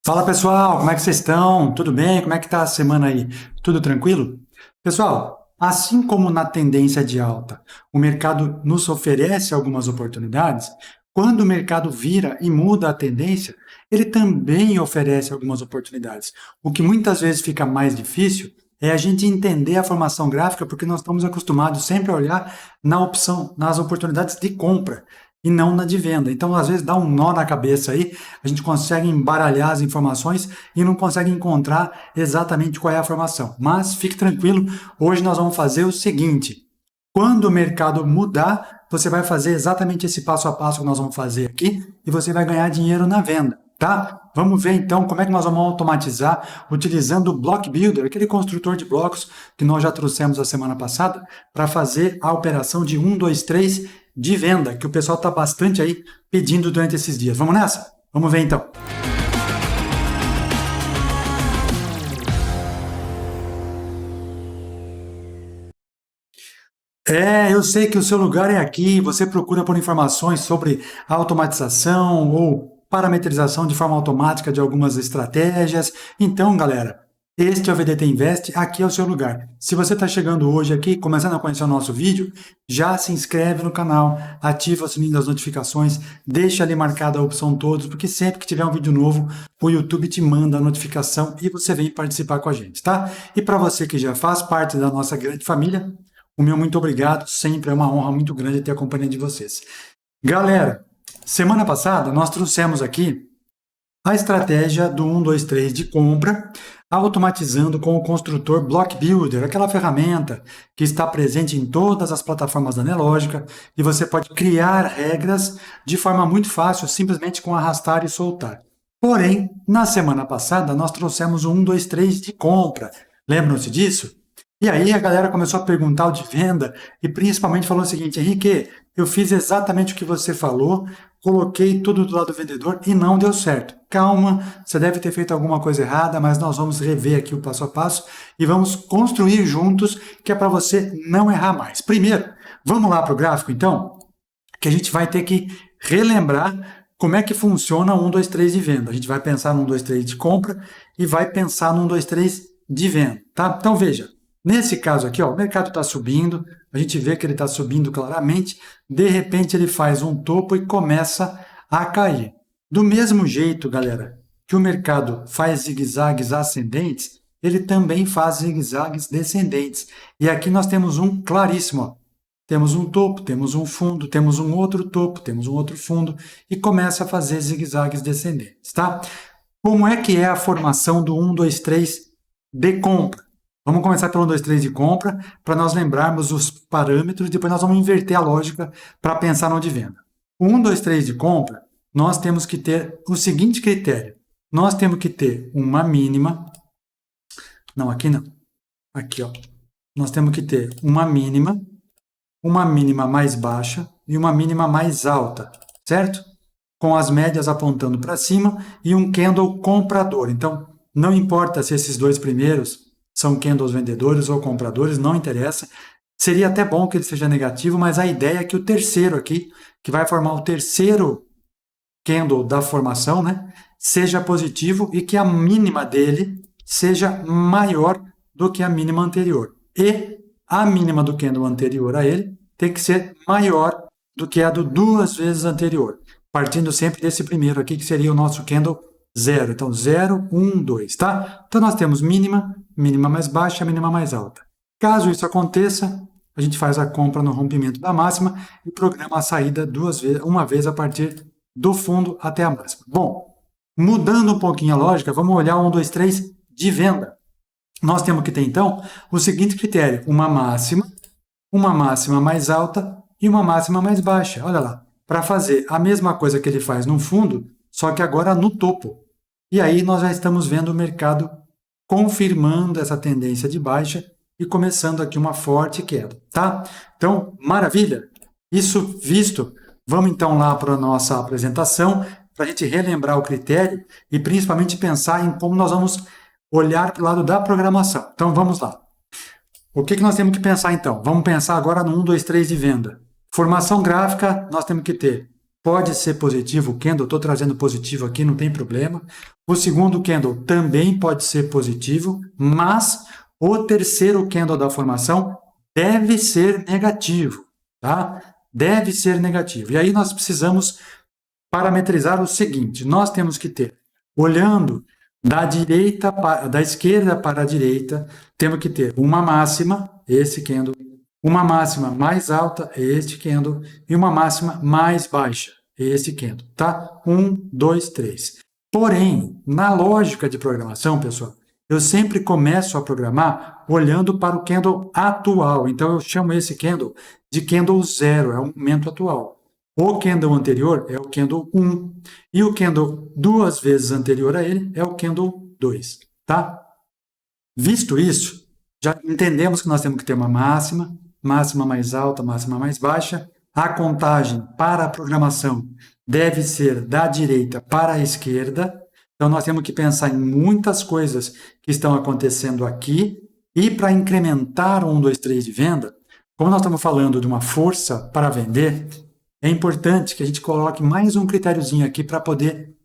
Fala pessoal, como é que vocês estão? Tudo bem? Como é que tá a semana aí? Tudo tranquilo? Pessoal, assim como na tendência de alta, o mercado nos oferece algumas oportunidades, quando o mercado vira e muda a tendência, ele também oferece algumas oportunidades. O que muitas vezes fica mais difícil é a gente entender a formação gráfica, porque nós estamos acostumados sempre a olhar na opção, nas oportunidades de compra e não na de venda. Então, às vezes, dá um nó na cabeça aí, a gente consegue embaralhar as informações e não consegue encontrar exatamente qual é a formação. Mas fique tranquilo, hoje nós vamos fazer o seguinte: quando o mercado mudar, você vai fazer exatamente esse passo a passo que nós vamos fazer aqui e você vai ganhar dinheiro na venda, tá? Vamos ver então como é que nós vamos automatizar utilizando o Block Builder, aquele construtor de blocos que nós já trouxemos a semana passada, para fazer a operação de 1, 2, 3 de venda, que o pessoal está bastante aí pedindo durante esses dias. Vamos nessa? Vamos ver então. Eu sei que o seu lugar é aqui. Você procura por informações sobre automatização ou parametrização de forma automática de algumas estratégias. Então, galera, este é o VDT Invest, aqui é o seu lugar. Se você está chegando hoje aqui, começando a conhecer o nosso vídeo, já se inscreve no canal, ativa o sininho das notificações, deixa ali marcada a opção todos, porque sempre que tiver um vídeo novo, o YouTube te manda a notificação e você vem participar com a gente, tá? E para você que já faz parte da nossa grande família, o meu muito obrigado, sempre é uma honra muito grande ter a companhia de vocês. Galera, semana passada nós trouxemos aqui a estratégia do 1, 2, 3 de compra, automatizando com o construtor Block Builder, aquela ferramenta que está presente em todas as plataformas da Nelogica e você pode criar regras de forma muito fácil, simplesmente com arrastar e soltar. Porém, na semana passada nós trouxemos o 1, 2, 3 de compra. Lembram-se disso? E aí a galera começou a perguntar o de venda e principalmente falou o seguinte: Henrique, eu fiz exatamente o que você falou, coloquei tudo do lado do vendedor e não deu certo. Calma, você deve ter feito alguma coisa errada, mas nós vamos rever aqui o passo a passo e vamos construir juntos, que é para você não errar mais. Primeiro, vamos lá para o gráfico então, que a gente vai ter que relembrar como é que funciona o 1, 2, 3 de venda. A gente vai pensar no 1, 2, 3 de compra e vai pensar no 1, 2, 3 de venda, tá? Então veja, nesse caso aqui, ó, o mercado está subindo, a gente vê que ele está subindo claramente, de repente ele faz um topo e começa a cair. Do mesmo jeito, galera, que o mercado faz zigue-zagues ascendentes, ele também faz zigue-zagues descendentes. E aqui nós temos um claríssimo, ó. Temos um topo, temos um fundo, temos um outro topo, temos um outro fundo e começa a fazer zigue-zagues descendentes, tá? Como é que é a formação do 1, 2, 3 de compra? Vamos começar pelo 1, 2, 3 de compra, para nós lembrarmos os parâmetros, depois nós vamos inverter a lógica para pensar no de venda. O 1, 2, 3 de compra, nós temos que ter o seguinte critério. Nós temos que ter uma mínima, não, aqui não, aqui ó. Nós temos que ter uma mínima mais baixa e uma mínima mais alta, certo? Com as médias apontando para cima e um candle comprador. Então, não importa se esses dois primeiros são candles vendedores ou compradores, não interessa. Seria até bom que ele seja negativo, mas a ideia é que o terceiro aqui, que vai formar o terceiro candle da formação, né, seja positivo e que a mínima dele seja maior do que a mínima anterior. E a mínima do candle anterior a ele tem que ser maior do que a do duas vezes anterior, partindo sempre desse primeiro aqui, que seria o nosso candle 0. Então, 0, 1, 2, tá? Então, nós temos mínima, mínima mais baixa, mínima mais alta. Caso isso aconteça, a gente faz a compra no rompimento da máxima e programa a saída uma vez a partir do fundo até a máxima. Bom, mudando um pouquinho a lógica, vamos olhar 1, 2, 3 de venda. Nós temos que ter, então, o seguinte critério: uma máxima mais alta e uma máxima mais baixa. Olha lá, para fazer a mesma coisa que ele faz no fundo, só que agora no topo. E aí nós já estamos vendo o mercado confirmando essa tendência de baixa e começando aqui uma forte queda, tá? Então, maravilha! Isso visto, vamos então lá para a nossa apresentação, para a gente relembrar o critério e principalmente pensar em como nós vamos olhar para o lado da programação. Então, vamos lá. O que nós temos que pensar então? Vamos pensar agora no 1, 2, 3 de venda. Formação gráfica, nós temos que ter pode ser positivo, o candle, estou trazendo positivo aqui, não tem problema. O segundo candle também pode ser positivo, mas o terceiro candle da formação deve ser negativo, tá? Deve ser negativo. E aí nós precisamos parametrizar o seguinte, nós temos que ter, olhando da esquerda para a direita, temos que ter uma máxima, esse candle, uma máxima mais alta, este candle, e uma máxima mais baixa, este candle, tá? 1, 2, 3. Porém, na lógica de programação, pessoal, eu sempre começo a programar olhando para o candle atual. Então, eu chamo esse candle de candle 0, é o momento atual. O candle anterior é o candle 1. E o candle duas vezes anterior a ele é o candle 2, tá? Visto isso, já entendemos que nós temos que ter uma máxima, máxima mais alta, máxima mais baixa. A contagem para a programação deve ser da direita para a esquerda. Então, nós temos que pensar em muitas coisas que estão acontecendo aqui. E para incrementar o 1, 2, 3 de venda, como nós estamos falando de uma força para vender, é importante que a gente coloque mais um critériozinho aqui para poder...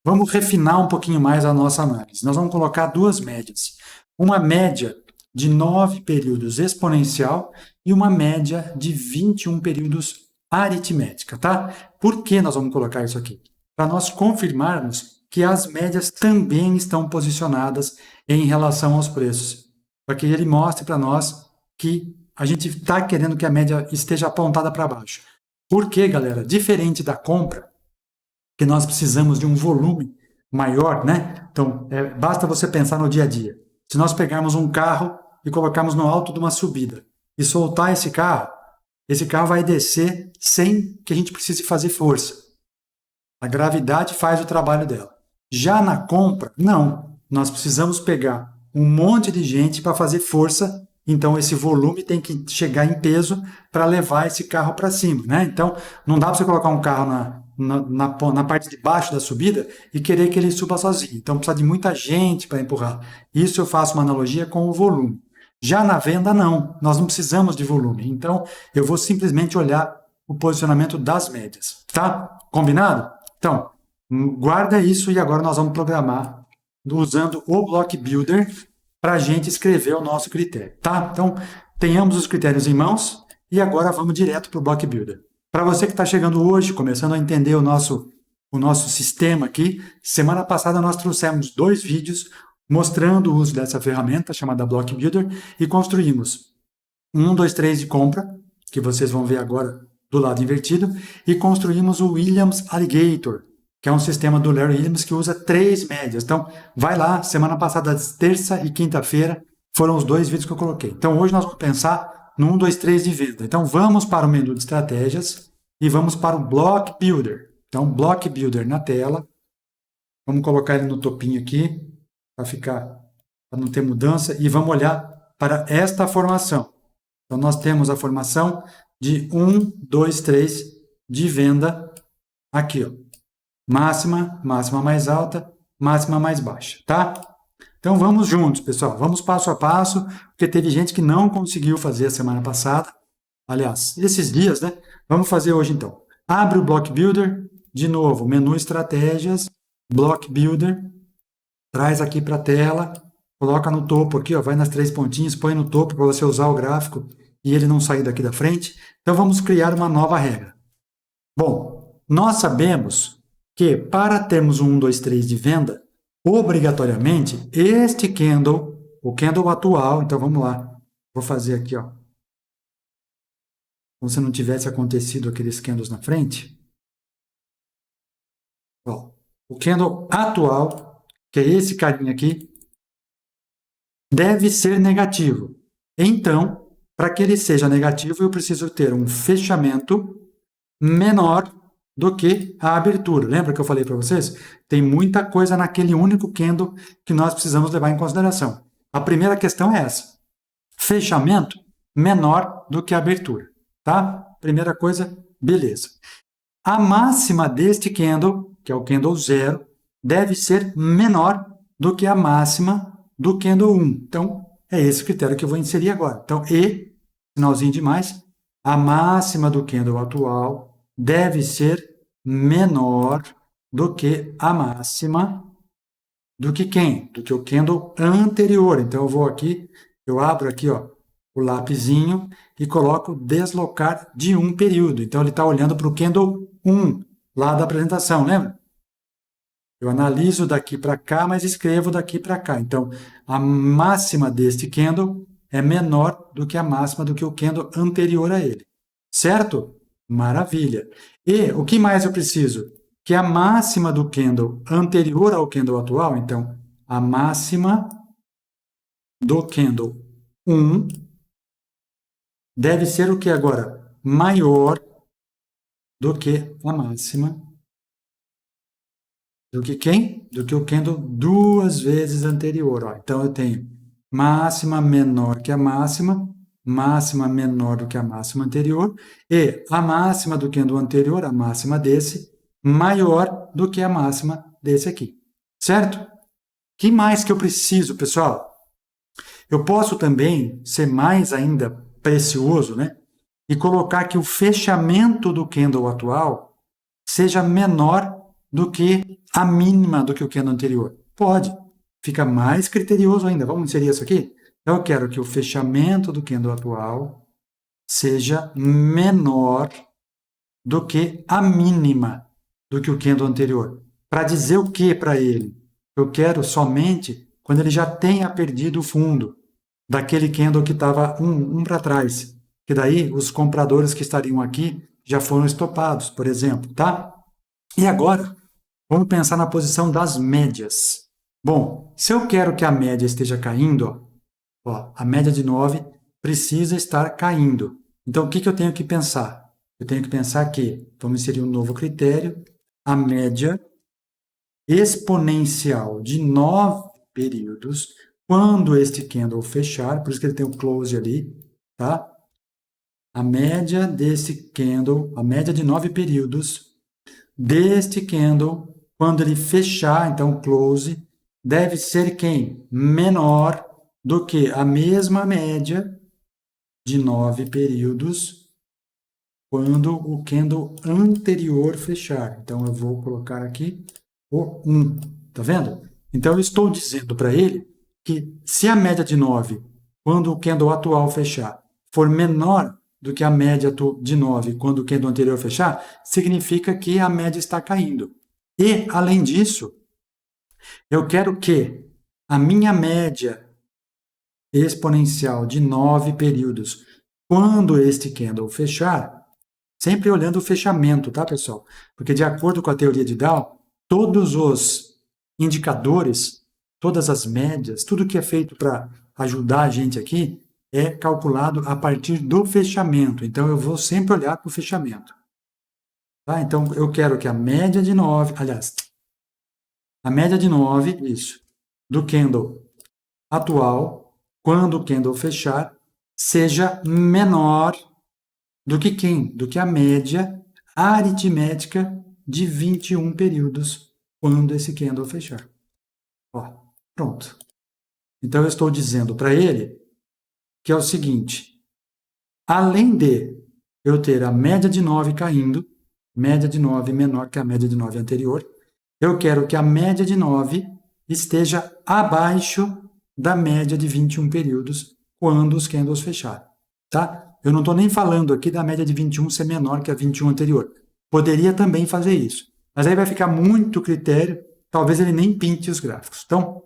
vamos refinar um pouquinho mais a nossa análise. Nós vamos colocar duas médias. Uma média de 9 períodos exponencial e uma média de 21 períodos aritmética, tá? Por que nós vamos colocar isso aqui? Para nós confirmarmos que as médias também estão posicionadas em relação aos preços. Para que ele mostre para nós que a gente está querendo que a média esteja apontada para baixo. Por quê, galera? Diferente da compra, que nós precisamos de um volume maior, né? Então, basta você pensar no dia a dia. Se nós pegarmos um carro e colocarmos no alto de uma subida e soltar esse carro vai descer sem que a gente precise fazer força. A gravidade faz o trabalho dela. Já na compra, não. Nós precisamos pegar um monte de gente para fazer força, então esse volume tem que chegar em peso para levar esse carro para cima, né? Então, não dá para você colocar um carro na parte de baixo da subida e querer que ele suba sozinho. Então, precisa de muita gente para empurrar. Isso eu faço uma analogia com o volume. Já na venda, não. Nós não precisamos de volume. Então, eu vou simplesmente olhar o posicionamento das médias. Tá? Combinado? Então, guarda isso e agora nós vamos programar usando o Block Builder para a gente escrever o nosso critério. Tá? Então, tenhamos os critérios em mãos e agora vamos direto para o Block Builder. Para você que está chegando hoje, começando a entender o nosso sistema aqui, semana passada nós trouxemos 2 vídeos mostrando o uso dessa ferramenta chamada Block Builder e construímos 1, 2, 3 de compra, que vocês vão ver agora do lado invertido, e construímos o Williams Alligator, que é um sistema do Larry Williams que usa 3 médias. Então, vai lá, semana passada, terça e quinta-feira, foram os 2 vídeos que eu coloquei. Então, hoje nós vamos pensar no 1, 2, 3 de venda. Então, vamos para o menu de estratégias e vamos para o Block Builder. Então, Block Builder na tela. Vamos colocar ele no topinho aqui, para não ter mudança. E vamos olhar para esta formação. Então, nós temos a formação de 1, 2, 3 de venda aqui, ó. Máxima, máxima mais alta, máxima mais baixa, tá? Então, vamos juntos, pessoal. Vamos passo a passo, porque teve gente que não conseguiu fazer a semana passada. Aliás, esses dias, né? Vamos fazer hoje, então. Abre o Block Builder, de novo, menu Estratégias, Block Builder, traz aqui para a tela, coloca no topo aqui, ó, vai nas 3 pontinhas, põe no topo para você usar o gráfico e ele não sair daqui da frente. Então, vamos criar uma nova regra. Bom, nós sabemos que para termos um 1, 2, 3 de venda, obrigatoriamente, este candle, o candle atual, então vamos lá, vou fazer aqui, ó, como se não tivesse acontecido aqueles candles na frente. Ó, o candle atual, que é esse carinha aqui, deve ser negativo. Então, para que ele seja negativo, eu preciso ter um fechamento menor do que a abertura. Lembra que eu falei para vocês? Tem muita coisa naquele único candle que nós precisamos levar em consideração. A primeira questão é essa. Fechamento menor do que a abertura. Tá? Primeira coisa, beleza. A máxima deste candle, que é o candle 0, deve ser menor do que a máxima do candle 1. Então, é esse critério que eu vou inserir agora. Então, E, sinalzinho de mais, a máxima do candle atual deve ser menor do que a máxima do que quem? Do que o candle anterior. Então, eu vou aqui, eu abro aqui, ó, o lapisinho e coloco deslocar de um período. Então, ele está olhando para o candle 1, lá da apresentação, lembra? Eu analiso daqui para cá, mas escrevo daqui para cá. Então, a máxima deste candle é menor do que a máxima do que o candle anterior a ele. Certo? Maravilha. E o que mais eu preciso? Que a máxima do candle anterior ao candle atual, então, a máxima do candle 1 deve ser o que agora? Maior do que a máxima. Do que quem? Do que o candle duas vezes anterior. Ó. Então, eu tenho máxima menor que a máxima menor do que a máxima anterior, e a máxima do candle anterior, a máxima desse, maior do que a máxima desse aqui. Certo? O que mais que eu preciso, pessoal? Eu posso também ser mais ainda precioso, né? E colocar que o fechamento do candle atual seja menor do que a mínima do que o candle anterior. Pode. Fica mais criterioso ainda. Vamos inserir isso aqui? Então, eu quero que o fechamento do candle atual seja menor do que a mínima do que o candle anterior. Para dizer o que para ele? Eu quero somente quando ele já tenha perdido o fundo daquele candle que estava um para trás. Que daí os compradores que estariam aqui já foram estopados, por exemplo, tá? E agora, vamos pensar na posição das médias. Bom, se eu quero que a média esteja caindo, ó, a média de 9 precisa estar caindo. Então, o que eu tenho que pensar? Eu tenho que pensar que, vamos inserir um novo critério, a média exponencial de 9 períodos, quando este candle fechar, por isso que ele tem o close ali, tá? A média desse candle, a média de 9 períodos deste candle, quando ele fechar, então close, deve ser quem? Menor do que a mesma média de 9 períodos quando o candle anterior fechar. Então, eu vou colocar aqui o 1. Tá vendo? Então, eu estou dizendo para ele que se a média de 9, quando o candle atual fechar, for menor do que a média de 9 quando o candle anterior fechar, significa que a média está caindo. E, além disso, eu quero que a minha média exponencial de 9 períodos, quando este candle fechar, sempre olhando o fechamento, tá, pessoal? Porque, de acordo com a teoria de Dow, todos os indicadores, todas as médias, tudo que é feito para ajudar a gente aqui, é calculado a partir do fechamento. Então, eu vou sempre olhar para o fechamento. Tá? Então, eu quero que a média de 9, aliás, a média de 9, isso, do candle atual, quando o candle fechar, seja menor do que quem? Do que a média aritmética de 21 períodos quando esse candle fechar. Ó, pronto. Então, eu estou dizendo para ele que é o seguinte, além de eu ter a média de 9 caindo, média de 9 menor que a média de 9 anterior, eu quero que a média de 9 esteja abaixo da média de 21 períodos quando os candles fecharem. Tá? Eu não estou nem falando aqui da média de 21 ser menor que a 21 anterior. Poderia também fazer isso. Mas aí vai ficar muito critério, talvez ele nem pinte os gráficos. Então,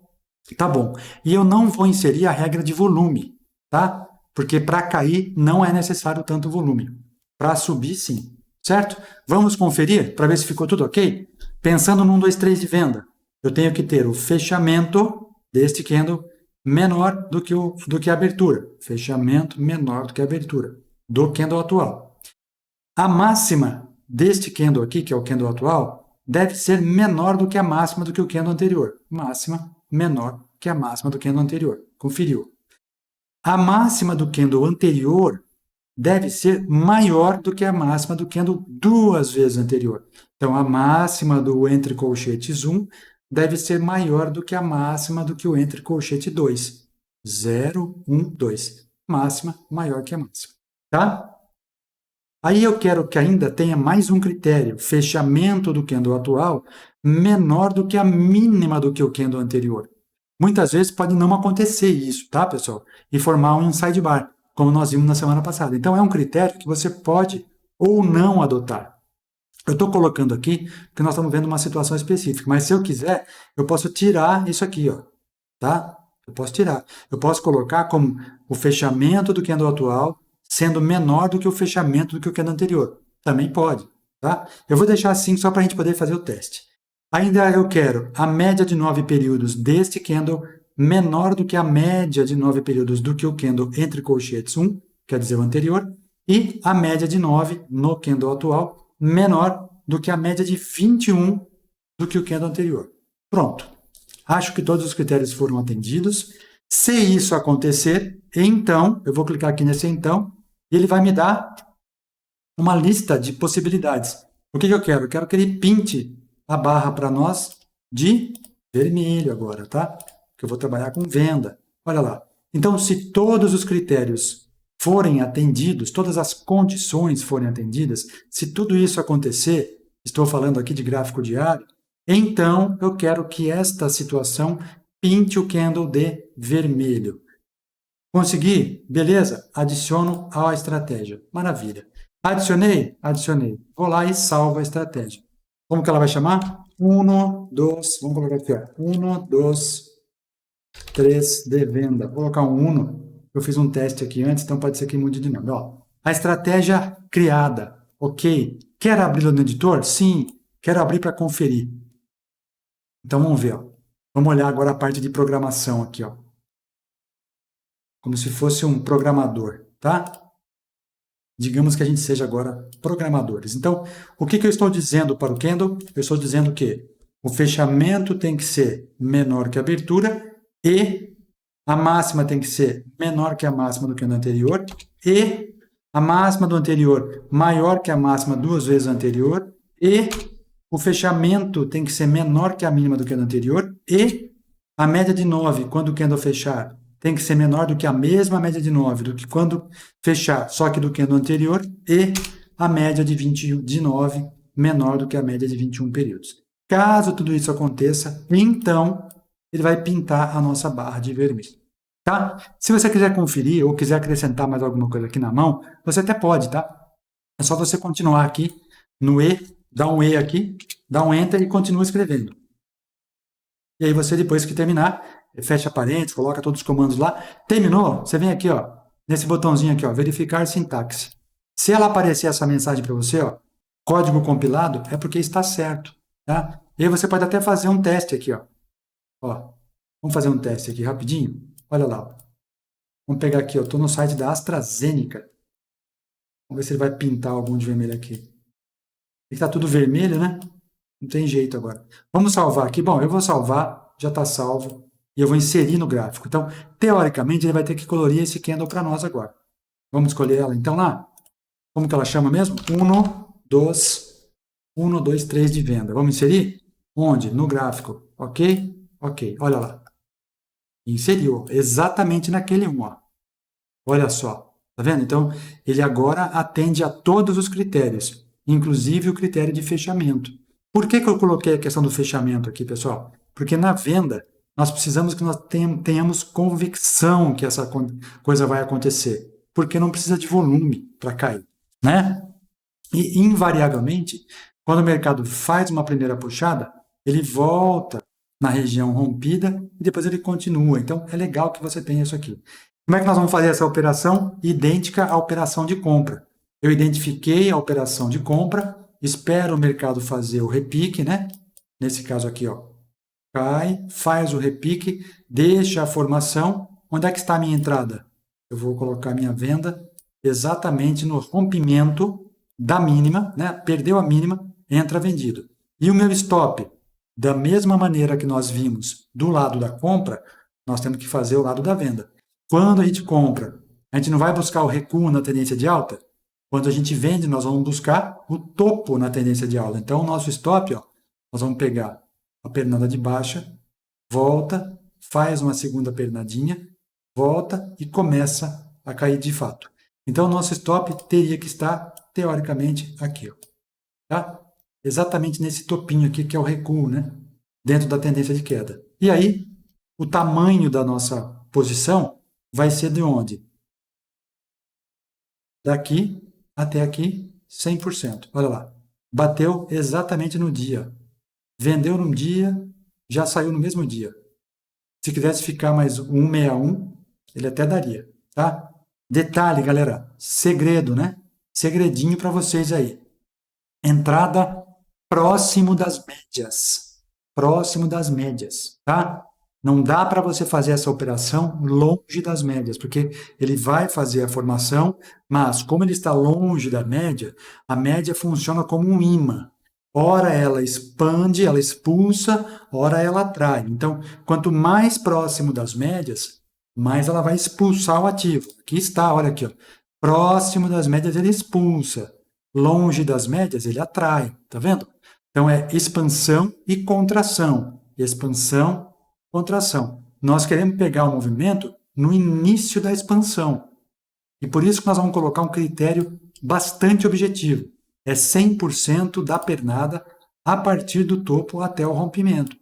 tá bom. E eu não vou inserir a regra de volume, tá? Porque para cair não é necessário tanto volume. Para subir, sim. Certo? Vamos conferir para ver se ficou tudo ok? Pensando no 1, 2, 3 de venda, eu tenho que ter o fechamento deste candle menor do que a abertura. Fechamento menor do que a abertura do candle atual. A máxima deste candle aqui, que é o candle atual, deve ser menor do que a máxima do que o candle anterior. Máxima menor que a máxima do candle anterior. Conferiu. A máxima do candle anterior deve ser maior do que a máxima do candle duas vezes anterior. Então, a máxima do entre colchetes 1 deve ser maior do que a máxima do que o entre colchete 2. 0, 1, 2. Máxima maior que a máxima. Tá? Aí eu quero que ainda tenha mais um critério, fechamento do candle atual menor do que a mínima do que o candle anterior. Muitas vezes pode não acontecer isso, tá, pessoal? E formar um sidebar, como nós vimos na semana passada. Então é um critério que você pode ou não adotar. Eu estou colocando aqui porque nós estamos vendo uma situação específica, mas se eu quiser, eu posso tirar isso aqui, ó, tá? Eu posso tirar. Eu posso colocar como o fechamento do candle atual sendo menor do que o fechamento do que o candle anterior. Também pode, tá? Eu vou deixar assim só para a gente poder fazer o teste. Ainda eu quero a média de 9 períodos deste candle menor do que a média de 9 períodos do que o candle entre colchetes 1, quer dizer o anterior, e a média de 9 no candle atual menor do que a média de 21 do que o candle anterior. Pronto. Acho que todos os critérios foram atendidos. Se isso acontecer, então, eu vou clicar aqui nesse então, e ele vai me dar uma lista de possibilidades. O que eu quero? Eu quero que ele pinte a barra para nós de vermelho agora, tá? Que eu vou trabalhar com venda. Olha lá. Então, se todos os critérios forem atendidos, todas as condições forem atendidas, se tudo isso acontecer, estou falando aqui de gráfico diário, então eu quero que esta situação pinte o candle de vermelho. Consegui? Beleza? Adiciono à estratégia. Maravilha. Adicionei? Adicionei. Vou lá e salvo a estratégia. Como que ela vai chamar? 1, 2, vamos colocar aqui, ó. 1, 2, 3 de venda. Vou colocar um 1. Eu fiz um teste aqui antes, então pode ser que mude de nome. Ó, a estratégia criada. Ok. Quer abrir no editor? Sim. Quero abrir para conferir. Então vamos ver. Ó. Vamos olhar agora a parte de programação aqui. Ó. Como se fosse um programador, tá? Digamos que a gente seja agora programadores. Então, o que eu estou dizendo para o candle? Eu estou dizendo que o fechamento tem que ser menor que a abertura e a máxima tem que ser menor que a máxima do candle anterior e a máxima do anterior maior que a máxima duas vezes anterior e o fechamento tem que ser menor que a mínima do candle anterior e a média de 9, quando o candle fechar, tem que ser menor do que a mesma média de 9, do que quando fechar, só que do candle anterior, e a média de 9 menor do que a média de 21 períodos. Caso tudo isso aconteça, então ele vai pintar a nossa barra de vermelho. Tá? Se você quiser conferir ou quiser acrescentar mais alguma coisa aqui na mão, você até pode, tá? É só você continuar aqui no E, dá um E aqui, dá um Enter e continua escrevendo. E aí você, depois que terminar, fecha parênteses, coloca todos os comandos lá. Terminou? Você vem aqui, ó, nesse botãozinho aqui, ó, verificar sintaxe. Se ela aparecer essa mensagem para você, ó, código compilado, é porque está certo, tá? E aí você pode até fazer um teste aqui, ó. Ó, vamos fazer um teste aqui rapidinho. Olha lá, ó. Vamos pegar aqui, ó, estou no site da AstraZeneca. Vamos ver se ele vai pintar algum de vermelho aqui. Está tudo vermelho, né? Não tem jeito agora. Vamos salvar aqui. Bom, eu vou salvar, já está salvo, e eu vou inserir no gráfico. Então, teoricamente, ele vai ter que colorir esse candle para nós agora. Vamos escolher ela então lá? Como que ela chama mesmo? 1, 2, 3 de venda. Vamos inserir? Onde? No gráfico. Ok? Ok, olha lá. Inseriu, exatamente naquele 1, ó. Olha só, tá vendo? Então, ele agora atende a todos os critérios, inclusive o critério de fechamento. Por que eu coloquei a questão do fechamento aqui, pessoal? Porque na venda, nós precisamos que nós tenhamos convicção que essa coisa vai acontecer, porque não precisa de volume para cair, né? E, invariavelmente, quando o mercado faz uma primeira puxada, ele volta na região rompida e depois ele continua. Então, é legal que você tenha isso aqui. Como é que nós vamos fazer essa operação? Idêntica à operação de compra. Eu identifiquei a operação de compra, espero o mercado fazer o repique, né? Nesse caso aqui, ó, cai, faz o repique, deixa a formação. Onde é que está a minha entrada? Eu vou colocar minha venda exatamente no rompimento da mínima, né? Perdeu a mínima, entra vendido. E o meu stop? Da mesma maneira que nós vimos do lado da compra, nós temos que fazer o lado da venda. Quando a gente compra, a gente não vai buscar o recuo na tendência de alta. Quando a gente vende, nós vamos buscar o topo na tendência de alta. Então, o nosso stop, ó, nós vamos pegar a pernada de baixa, volta, faz uma segunda pernadinha, volta e começa a cair de fato. Então, o nosso stop teria que estar teoricamente, aqui, ó, tá? Exatamente nesse topinho aqui, que é o recuo, né? Dentro da tendência de queda. E aí, o tamanho da nossa posição vai ser de onde? Daqui até aqui, 100%. Olha lá. Bateu exatamente no dia. Vendeu num dia, já saiu no mesmo dia. Se quisesse ficar mais 161, ele até daria, tá? Detalhe, galera, segredo, né? Segredinho para vocês aí. Entrada próximo das médias. Próximo das médias, tá? Não dá para você fazer essa operação longe das médias, porque ele vai fazer a formação, mas como ele está longe da média, a média funciona como um imã. Ora ela expande, ela expulsa, ora ela atrai. Então, quanto mais próximo das médias, mais ela vai expulsar o ativo. Aqui está, olha aqui, ó. Próximo das médias ele expulsa, longe das médias ele atrai, tá vendo? Então é expansão e contração. Expansão, contração. Nós queremos pegar o movimento no início da expansão. E por isso que nós vamos colocar um critério bastante objetivo. É 100% da pernada a partir do topo até o rompimento.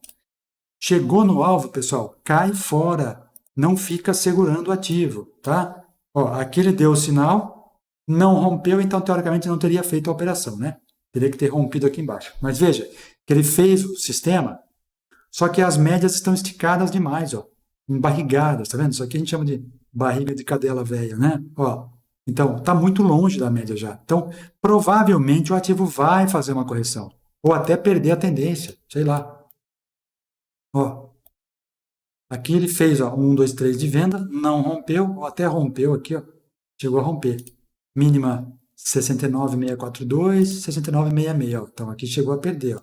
Chegou no alvo, pessoal, cai fora. Não fica segurando o ativo, tá? Ó, aqui ele deu o sinal, não rompeu, então teoricamente não teria feito a operação, né? Teria que ter rompido aqui embaixo. Mas veja, que ele fez o sistema, só que as médias estão esticadas demais, ó, embarrigadas, tá vendo? Isso aqui a gente chama de barriga de cadela velha, né? Ó, então, está muito longe da média já. Então, provavelmente o ativo vai fazer uma correção, ou até perder a tendência, sei lá. Ó, aqui ele fez, ó, 1, 2, 3 de venda, não rompeu, ou até rompeu aqui, ó, chegou a romper. Mínima 69,642, 69,66, ó. Então aqui chegou a perder, ó.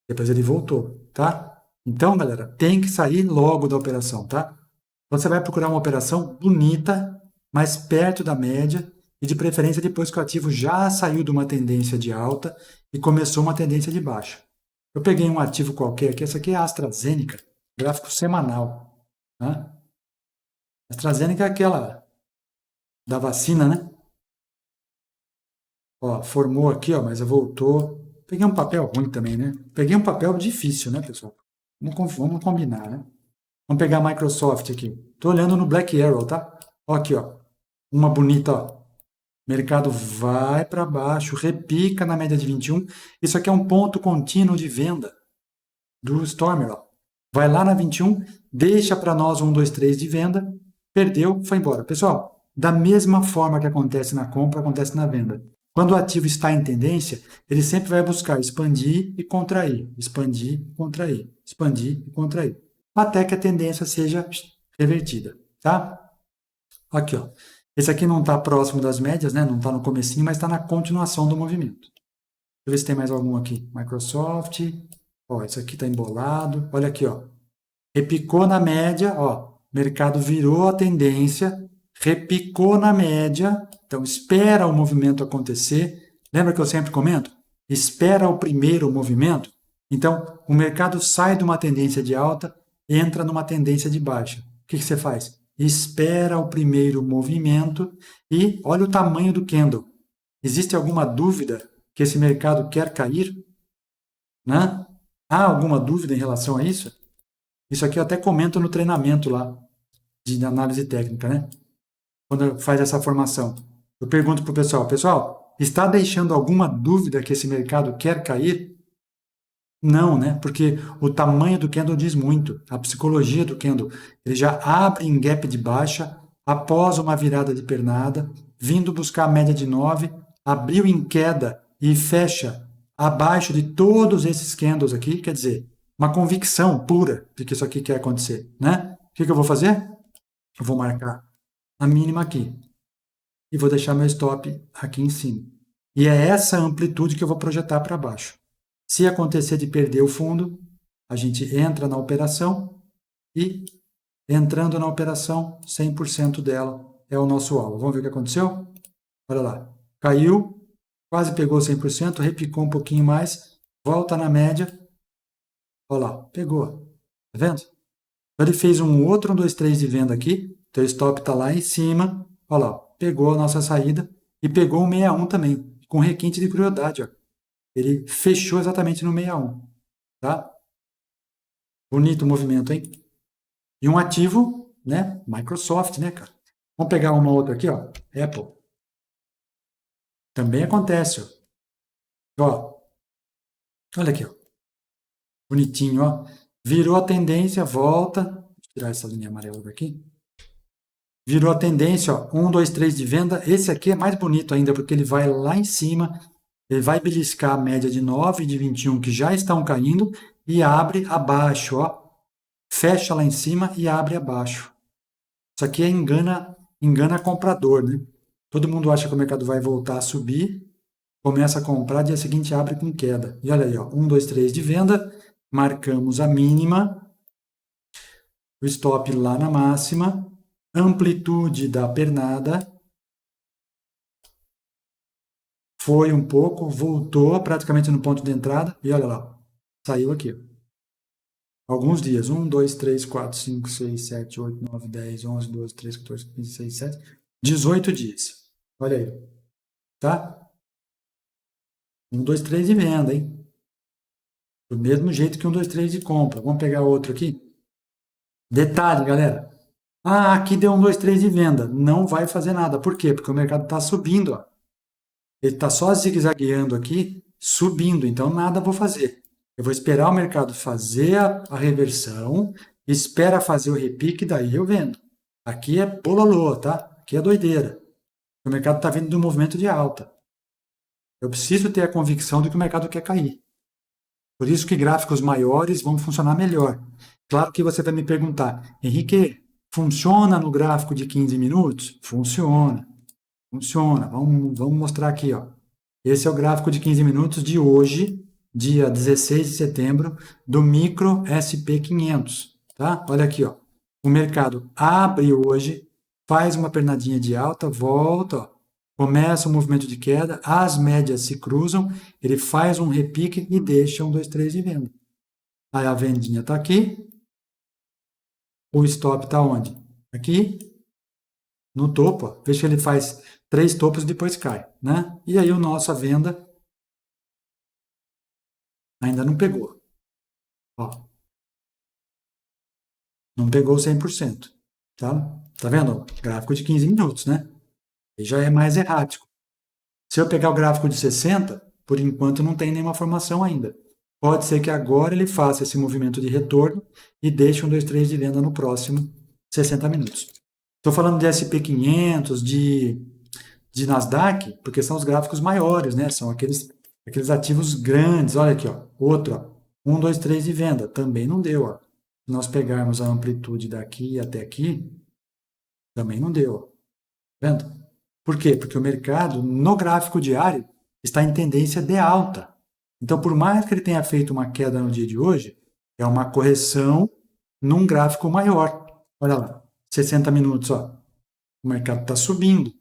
Depois ele voltou, tá? Então, galera, tem que sair logo da operação, tá? Então você vai procurar uma operação bonita, mais perto da média, e de preferência depois que o ativo já saiu de uma tendência de alta e começou uma tendência de baixa. Eu peguei um ativo qualquer aqui, essa aqui é a AstraZeneca, gráfico semanal. Né? AstraZeneca é aquela da vacina, né? Ó, formou aqui, ó, mas voltou. Peguei um papel ruim também, né? Peguei um papel difícil, né, pessoal? Vamos combinar, né? Vamos pegar a Microsoft aqui. Estou olhando no Black Arrow, tá? Ó, aqui, ó. Uma bonita, ó. Mercado vai para baixo, repica na média de 21. Isso aqui é um ponto contínuo de venda do Stormer, ó. Vai lá na 21, deixa para nós 1, 2, 3 de venda, perdeu, foi embora. Pessoal, da mesma forma que acontece na compra, acontece na venda. Quando o ativo está em tendência, ele sempre vai buscar expandir e contrair, expandir e contrair, expandir e contrair, até que a tendência seja revertida, tá? Aqui, ó. Esse aqui não está próximo das médias, né? Não está no comecinho, mas está na continuação do movimento. Deixa eu ver se tem mais algum aqui. Microsoft. Ó, esse aqui está embolado. Olha aqui, ó. Repicou na média, ó. Mercado virou a tendência, repicou na média. Então, espera o movimento acontecer. Lembra que eu sempre comento? Espera o primeiro movimento. Então, o mercado sai de uma tendência de alta, entra numa tendência de baixa. O que você faz? Espera o primeiro movimento e olha o tamanho do candle. Existe alguma dúvida que esse mercado quer cair? Né? Há alguma dúvida em relação a isso? Isso aqui eu até comento no treinamento lá de análise técnica, né? Quando faz essa formação. Eu pergunto para o pessoal, pessoal, está deixando alguma dúvida que esse mercado quer cair? Não, né? Porque o tamanho do candle diz muito. A psicologia do candle. Ele já abre em gap de baixa após uma virada de pernada, vindo buscar a média de 9, abriu em queda e fecha abaixo de todos esses candles aqui. Quer dizer, uma convicção pura de que isso aqui quer acontecer, né? O que eu vou fazer? Eu vou marcar a mínima aqui e vou deixar meu stop aqui em cima. E é essa amplitude que eu vou projetar para baixo. Se acontecer de perder o fundo, a gente entra na operação e, entrando na operação, 100% dela é o nosso alvo. Vamos ver o que aconteceu? Olha lá. Caiu, quase pegou 100%, repicou um pouquinho mais, volta na média. Olha lá, pegou. Tá vendo? Então, ele fez um outro 1, 2, 3 de venda aqui. Então, o stop está lá em cima. Olha lá, pegou a nossa saída e pegou o 61 também. com requinte de crueldade, ó. Ele fechou exatamente no 61, tá? Bonito o movimento, hein? E um ativo, né? Microsoft, né, cara? Vamos pegar uma outra aqui, ó. Apple. Também acontece, ó. Ó, olha aqui, ó. Bonitinho, ó. Virou a tendência, volta. Vou tirar essa linha amarela daqui. Virou a tendência, ó. 1, 2, 3 de venda. Esse aqui é mais bonito ainda, porque ele vai lá em cima. Ele vai beliscar a média de 9 e de 21 que já estão caindo e abre abaixo, ó. Fecha lá em cima e abre abaixo. Isso aqui engana comprador, né? Todo mundo acha que o mercado vai voltar a subir, começa a comprar, dia seguinte abre com queda. E olha aí, ó, 1, 2, 3 de venda, marcamos a mínima, o stop lá na máxima, amplitude da pernada, foi um pouco, voltou praticamente no ponto de entrada, e olha lá, saiu aqui. Alguns dias, 1, 2, 3, 4, 5, 6, 7, 8, 9, 10, 11, 12, 13, 14, 15, 16, 17, 18 dias. Olha aí, tá? 1, 2, 3 de venda, hein? Do mesmo jeito que 1, 2, 3 de compra. Vamos pegar outro aqui. Detalhe, galera. Ah, aqui deu 1, 2, 3 de venda. Não vai fazer nada. Por quê? Porque o mercado está subindo, ó. Ele está só zigue-zagueando aqui, subindo. Então, nada vou fazer. Eu vou esperar o mercado fazer a reversão, espera fazer o repique, daí eu vendo. Aqui é bololô, tá? Aqui é doideira. O mercado está vindo de um movimento de alta. Eu preciso ter a convicção de que o mercado quer cair. Por isso que gráficos maiores vão funcionar melhor. Claro que você vai me perguntar, Henrique, funciona no gráfico de 15 minutos? Funciona. Funciona. Vamos mostrar aqui, ó. Esse é o gráfico de 15 minutos de hoje, dia 16 de setembro, do micro SP500, tá? Olha aqui, ó. O mercado abre hoje, faz uma pernadinha de alta, volta, ó. Começa o movimento de queda, as médias se cruzam, ele faz um repique e deixa 1, 2, 3 de venda. Aí a vendinha está aqui, o stop está onde? Aqui, no topo, ó. Veja que ele faz 3 topos e depois cai, né? E aí a nossa venda ainda não pegou. Ó, não pegou 100%, tá? Tá vendo? Gráfico de 15 minutos, né? E já é mais errático. Se eu pegar o gráfico de 60, por enquanto não tem nenhuma formação ainda. Pode ser que agora ele faça esse movimento de retorno e deixe 1, 2, 3 de venda no próximo 60 minutos. Estou falando de SP500, de Nasdaq, porque são os gráficos maiores, né? São aqueles ativos grandes. Olha aqui, ó. Outro, ó. 1, 2, 3 de venda. Também não deu, ó. Se nós pegarmos a amplitude daqui até aqui, também não deu, ó. Vendo? Por quê? Porque o mercado, no gráfico diário, está em tendência de alta. Então, por mais que ele tenha feito uma queda no dia de hoje, é uma correção num gráfico maior. Olha lá, 60 minutos, ó. O mercado está subindo.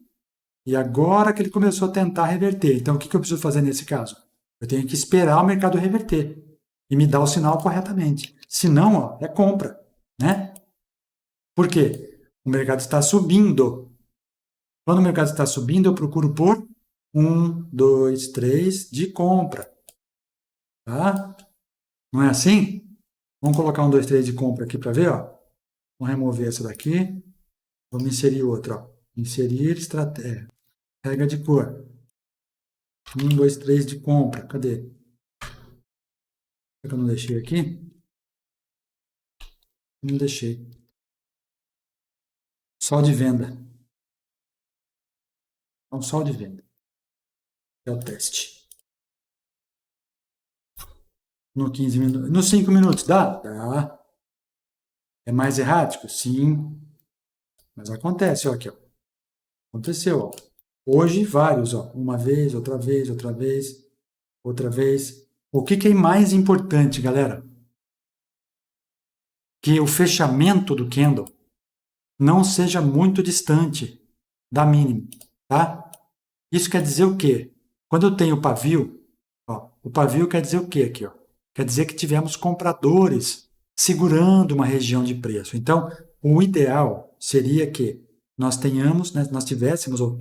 E agora que ele começou a tentar reverter. Então, o que eu preciso fazer nesse caso? Eu tenho que esperar o mercado reverter e me dar o sinal corretamente. Se não, ó, é compra, né? Por quê? O mercado está subindo. Quando o mercado está subindo, eu procuro por 1, 2, 3 de compra. Tá? Não é assim? Vamos colocar 1, 2, 3 de compra aqui para ver, ó. Vamos remover essa daqui. Vamos inserir outra, ó. Inserir estratégia. Regra de cor. 1, 2, 3 de compra. Cadê? Será que eu não deixei aqui? Não deixei. Só de venda. Então, só de venda. É o teste. No 15 minutos. Nos 5 minutos, dá? Dá. É mais errático? Sim. Mas acontece, ó, aqui, ó. Aconteceu, ó. Hoje, vários, ó. Uma vez, outra vez, outra vez, outra vez. O que é mais importante, galera? Que o fechamento do candle não seja muito distante da mínima, tá? Isso quer dizer o quê? Quando eu tenho pavio, ó, o pavio quer dizer o quê aqui, ó? Quer dizer que tivemos compradores segurando uma região de preço. Então, o ideal seria que nós tenhamos, né, nós tivéssemos o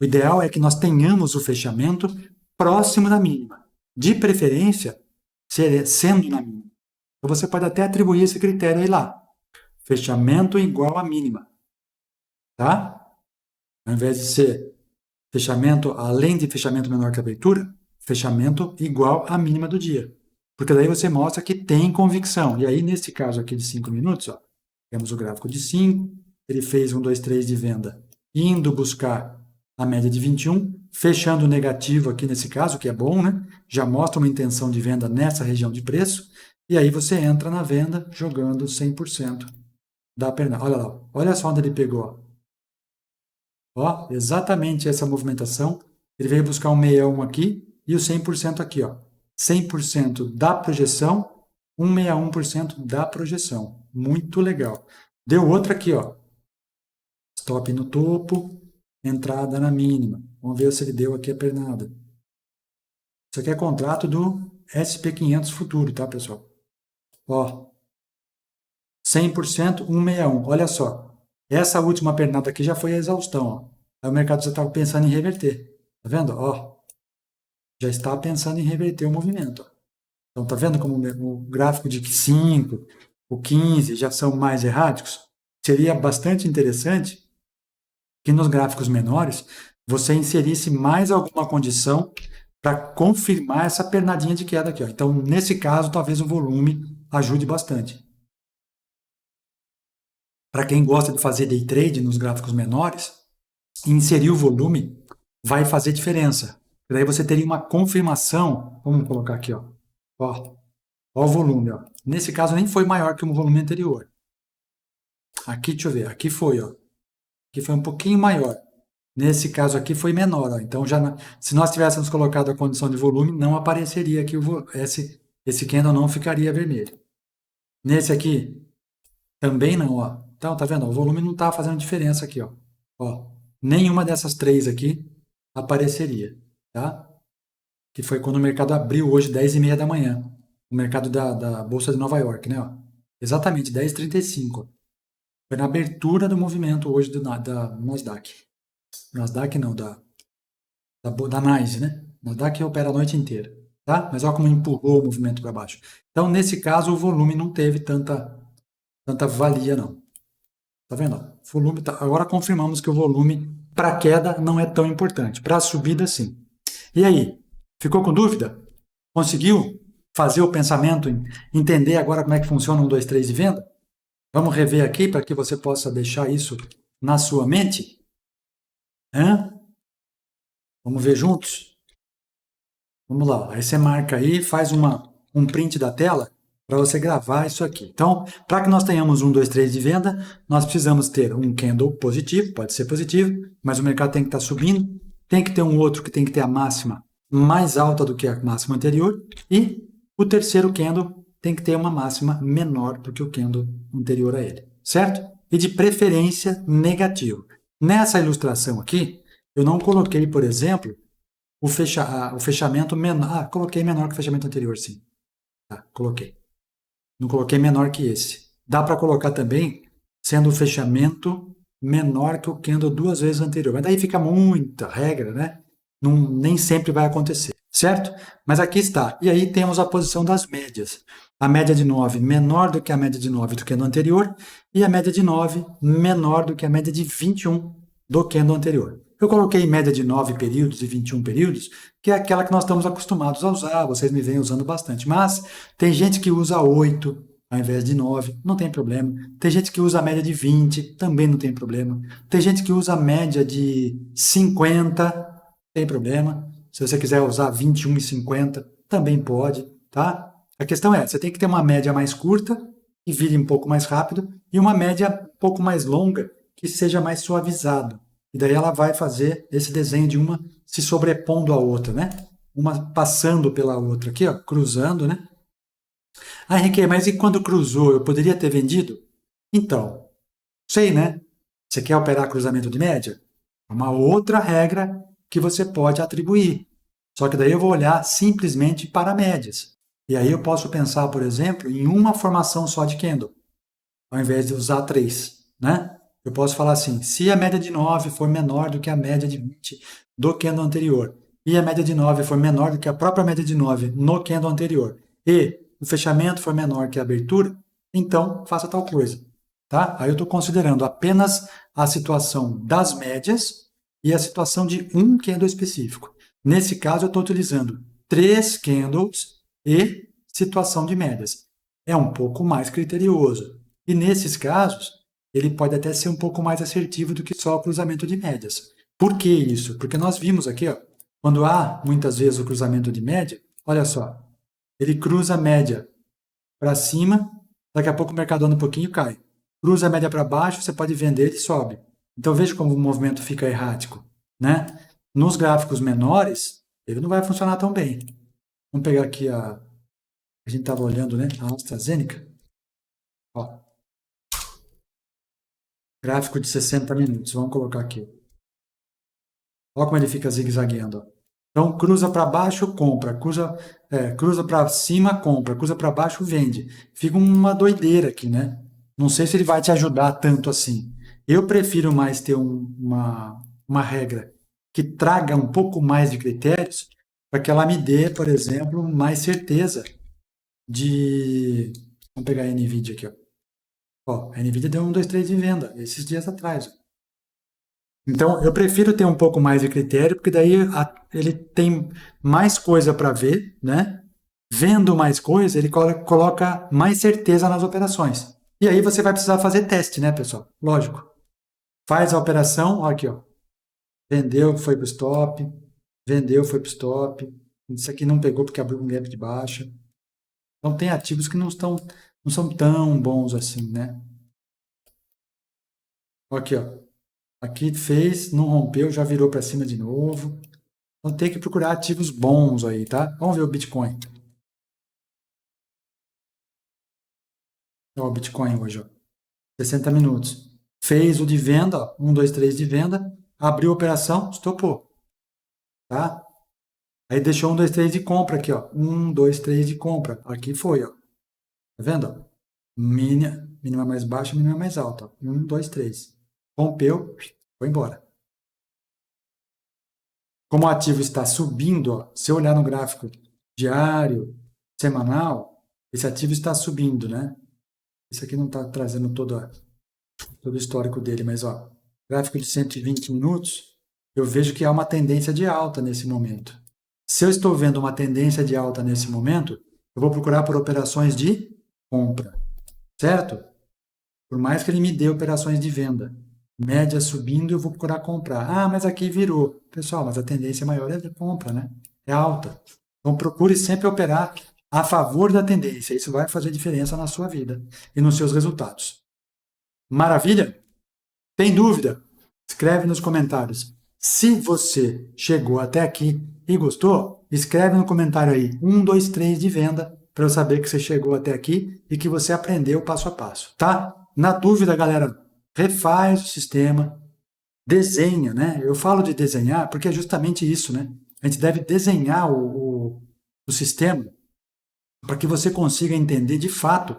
O ideal é que nós tenhamos o fechamento próximo da mínima, de preferência sendo na mínima. Então você pode até atribuir esse critério aí lá. Fechamento igual à mínima. Tá? Ao invés de ser fechamento, além de fechamento menor que a abertura, fechamento igual à mínima do dia. Porque daí você mostra que tem convicção. E aí, nesse caso aqui de 5 minutos, ó, temos o gráfico de 5, ele fez 1, 2, 3 de venda, indo buscar a média de 21, fechando negativo aqui nesse caso, que é bom, né? Já mostra uma intenção de venda nessa região de preço, e aí você entra na venda jogando 100% da pernada. Olha lá, olha só onde ele pegou. Ó, exatamente essa movimentação. Ele veio buscar um 61 aqui e o 100% aqui, ó. 100% da projeção, 161% da projeção. Muito legal. Deu outra aqui, ó. Stop no topo, entrada na mínima. Vamos ver se ele deu aqui a pernada. Isso aqui é contrato do SP500 futuro, tá, pessoal? Ó, 100%, 161. Olha só. Essa última pernada aqui já foi a exaustão, ó. Aí o mercado já estava pensando em reverter. Tá vendo? Ó, já está pensando em reverter o movimento. Então, tá vendo como o gráfico de 5, o 15 já são mais erráticos? Seria bastante interessante que nos gráficos menores você inserisse mais alguma condição para confirmar essa pernadinha de queda aqui, ó. Então, nesse caso, talvez o volume ajude bastante. Para quem gosta de fazer day trade nos gráficos menores, inserir o volume vai fazer diferença. Daí você teria uma confirmação. Vamos colocar aqui, ó. Ó o volume, ó. Nesse caso nem foi maior que o volume anterior. Aqui, deixa eu ver, aqui foi, ó. Aqui foi um pouquinho maior. Nesse caso aqui foi menor, ó. Então já se nós tivéssemos colocado a condição de volume, não apareceria aqui esse candle não ficaria vermelho. Nesse aqui também não, ó. Então, tá vendo? O volume não está fazendo diferença aqui, ó. Ó, nenhuma dessas três aqui apareceria, tá? Que foi quando o mercado abriu hoje, 10h30 da manhã. O mercado da Bolsa de Nova York, né? Ó. Exatamente, 10h35. Foi na abertura do movimento hoje da Nasdaq. Nasdaq não, da NYSE, né? Nasdaq opera a noite inteira, tá? Mas olha como empurrou o movimento para baixo. Então, nesse caso, o volume não teve tanta valia, não. Tá vendo? O volume agora confirmamos que o volume para queda não é tão importante. Para a subida, sim. E aí? Ficou com dúvida? Conseguiu fazer o pensamento, entender agora como é que funciona 1, 2, 3 de venda? Vamos rever aqui para que você possa deixar isso na sua mente? Vamos ver juntos? Vamos lá. Aí você marca aí, faz um print da tela para você gravar isso aqui. Então, para que nós tenhamos 1, 2, 3 de venda, nós precisamos ter um candle positivo, pode ser positivo, mas o mercado tem que estar subindo, tem que ter um outro que tem que ter a máxima mais alta do que a máxima anterior, e o terceiro candle tem que ter uma máxima menor do que o candle anterior a ele, certo? E de preferência negativo. Nessa ilustração aqui, eu não coloquei, por exemplo, o fechamento menor. Coloquei menor que o fechamento anterior, sim. Tá, coloquei. Não coloquei menor que esse. Dá para colocar também sendo o fechamento menor que o candle 2 vezes anterior. Mas daí fica muita regra, né? Nem sempre vai acontecer, certo? Mas aqui está. E aí temos a posição das médias. A média de 9 menor do que a média de 9 do candle anterior e a média de 9 menor do que a média de 21 do candle anterior. Eu coloquei média de 9 períodos e 21 períodos, que é aquela que nós estamos acostumados a usar, vocês me vêm usando bastante. Mas tem gente que usa 8 ao invés de 9, não tem problema. Tem gente que usa a média de 20, também não tem problema. Tem gente que usa a média de 50, tem problema. Se você quiser usar 21 e 50, também pode, tá? A questão é, você tem que ter uma média mais curta, que vire um pouco mais rápido, e uma média um pouco mais longa, que seja mais suavizado. E daí ela vai fazer esse desenho de uma se sobrepondo à outra, né? Uma passando pela outra aqui, ó, cruzando, né? Ah, Henrique, mas e quando cruzou, eu poderia ter vendido? Então, sei, né? Você quer operar cruzamento de média? É uma outra regra que você pode atribuir. Só que daí eu vou olhar simplesmente para médias. E aí eu posso pensar, por exemplo, em uma formação só de candle, ao invés de usar 3, né? Eu posso falar assim, se a média de 9 for menor do que a média de 20 do candle anterior, e a média de 9 for menor do que a própria média de 9 no candle anterior, e o fechamento for menor que a abertura, então faça tal coisa. Tá? Aí eu estou considerando apenas a situação das médias e a situação de um candle específico. Nesse caso, eu estou utilizando 3 candles e situação de médias. É um pouco mais criterioso. E nesses casos, ele pode até ser um pouco mais assertivo do que só o cruzamento de médias. Por que isso? Porque nós vimos aqui, ó, quando há muitas vezes o cruzamento de média, olha só, ele cruza a média para cima, daqui a pouco o mercado anda um pouquinho e cai. Cruza a média para baixo, você pode vender e sobe. Então veja como o movimento fica errático, né? Nos gráficos menores, ele não vai funcionar tão bem. Vamos pegar aqui a gente estava olhando, né? A AstraZeneca. Ó, gráfico de 60 minutos. Vamos colocar aqui. Olha como ele fica zigue-zagueando. Então, cruza para baixo, compra. Cruza para cima, compra. Cruza para baixo, vende. Fica uma doideira aqui, né? Não sei se ele vai te ajudar tanto assim. Eu prefiro mais ter uma regra que traga um pouco mais de critérios para que ela me dê, por exemplo, mais certeza de... Vamos pegar a NVIDIA aqui, ó. Ó, a NVIDIA deu 1, 2, 3 de venda esses dias atrás. Então, eu prefiro ter um pouco mais de critério, porque daí ele tem mais coisa para ver, né? Vendo mais coisa, ele coloca mais certeza nas operações. E aí você vai precisar fazer teste, né, pessoal? Lógico. Faz a operação, ó, aqui, ó. Vendeu, foi para o stop. Vendeu, foi para o stop. Isso aqui não pegou porque abriu um gap de baixa. Então, tem ativos que não são tão bons assim, né? Aqui, ó. Aqui fez, não rompeu, já virou para cima de novo. Então tem que procurar ativos bons aí, tá? Vamos ver o Bitcoin. Ó, o Bitcoin hoje, ó. 60 minutos. Fez o de venda, ó. 1, 2, 3 de venda. Abriu a operação, estopou. Tá? Aí deixou 1, 2, 3 de compra aqui, ó. 1, 2, 3 de compra. Aqui foi, ó. Tá vendo? Ó? Mínima mais baixa, mínima mais alta. 1, 2, 3. Rompeu, foi embora. Como o ativo está subindo, ó, se eu olhar no gráfico diário, semanal, esse ativo está subindo, né? Isso aqui não está trazendo todo o histórico dele, mas ó, gráfico de 120 minutos, eu vejo que há uma tendência de alta nesse momento. Se eu estou vendo uma tendência de alta nesse momento, eu vou procurar por operações de compra, certo? Por mais que ele me dê operações de venda. Média subindo, eu vou procurar comprar. Ah, mas aqui virou. Pessoal, mas a tendência maior é de compra, né? É alta. Então procure sempre operar a favor da tendência. Isso vai fazer diferença na sua vida e nos seus resultados. Maravilha? Tem dúvida? Escreve nos comentários. Se você chegou até aqui e gostou, escreve no comentário aí 1, 2, 3 de venda para eu saber que você chegou até aqui e que você aprendeu passo a passo, tá? Na dúvida, galera, refaz o sistema, desenha, né? Eu falo de desenhar porque é justamente isso, né? A gente deve desenhar o sistema para que você consiga entender de fato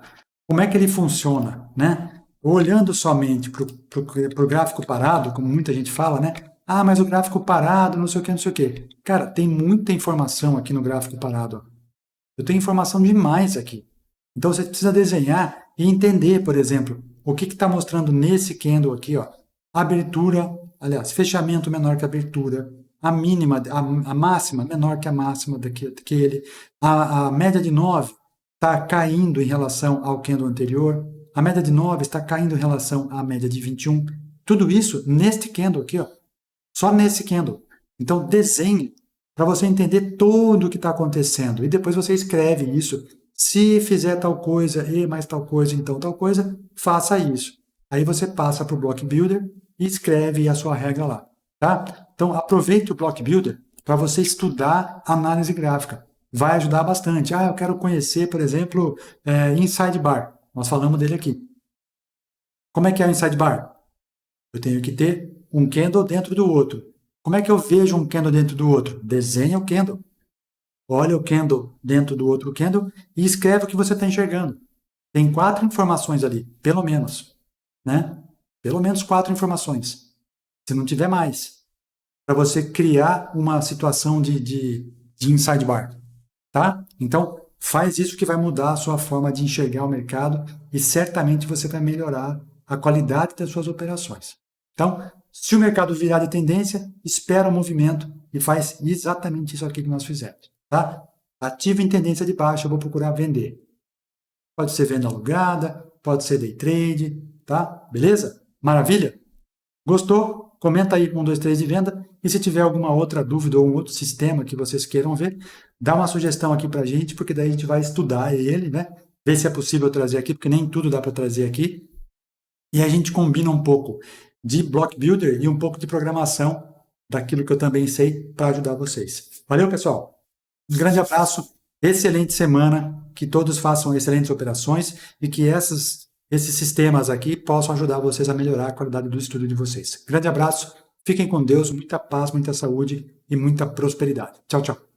como é que ele funciona, né? Olhando somente para o gráfico parado, como muita gente fala, né? Ah, mas o gráfico parado, não sei o que, não sei o que. Cara, tem muita informação aqui no gráfico parado. Ó. Eu tenho informação demais aqui. Então você precisa desenhar e entender, por exemplo, o que está mostrando nesse candle aqui, ó. Abertura, aliás, fechamento menor que a abertura, a mínima, a máxima menor que a máxima daquele, a média de 9 está caindo em relação ao candle anterior, a média de 9 está caindo em relação à média de 21. Tudo isso neste candle aqui, ó. Só nesse candle. Então desenhe para você entender tudo o que está acontecendo. E depois você escreve isso. Se fizer tal coisa e mais tal coisa, então tal coisa, faça isso. Aí você passa para o Block Builder e escreve a sua regra lá. Tá? Então aproveite o Block Builder para você estudar análise gráfica. Vai ajudar bastante. Ah, eu quero conhecer, por exemplo, Inside Bar. Nós falamos dele aqui. Como é que é o Inside Bar? Eu tenho que ter um candle dentro do outro. Como é que eu vejo um candle dentro do outro? Desenha o candle. Olha o candle dentro do outro candle e escreve o que você está enxergando. Tem 4 informações ali, pelo menos. Né? Pelo menos 4 informações, se não tiver mais, para você criar uma situação de inside bar, tá? Então, faz isso que vai mudar a sua forma de enxergar o mercado e certamente você vai melhorar a qualidade das suas operações. Então, se o mercado virar de tendência, espera o movimento e faz exatamente isso aqui que nós fizemos, tá? Ativa em tendência de baixa, eu vou procurar vender. Pode ser venda alugada, pode ser day trade, tá? Beleza? Maravilha? Gostou? Comenta aí 1, 2, 3 de venda. E se tiver alguma outra dúvida ou um outro sistema que vocês queiram ver, dá uma sugestão aqui para a gente, porque daí a gente vai estudar ele, né? Ver se é possível trazer aqui, porque nem tudo dá para trazer aqui. E a gente combina um pouco de Block Builder e um pouco de programação daquilo que eu também sei para ajudar vocês. Valeu, pessoal? Um grande abraço, excelente semana, que todos façam excelentes operações e que esses sistemas aqui possam ajudar vocês a melhorar a qualidade do estudo de vocês. Grande abraço, fiquem com Deus, muita paz, muita saúde e muita prosperidade. Tchau, tchau.